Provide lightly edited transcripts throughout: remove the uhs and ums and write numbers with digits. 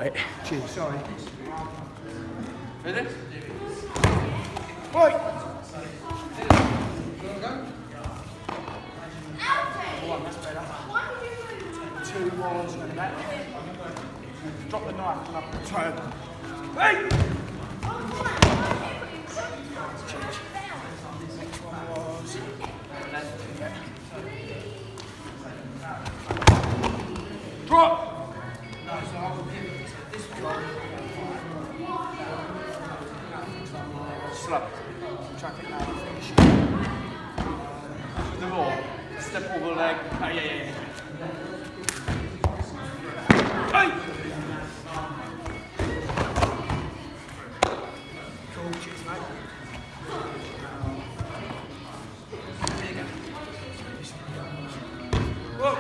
Right. Cheers, sorry. Ready? Right. One, that's better. Two was and back. Drop the knife and up. Turn. Hey! Next one was. Drop! Slow. Try to think now. Finish. The ball. Step over leg. Ah, yeah. Hey! Cool, cheers, mate. Whoa!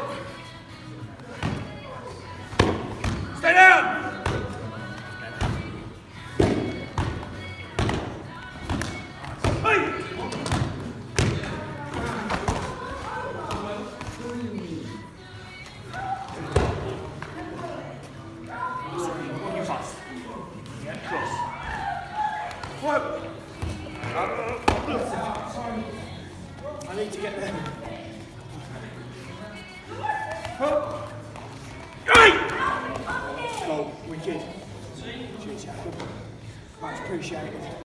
Stay down! Whoa! I need to get there. Hey! Go, wicked. Cheers, Jacob. Much appreciated.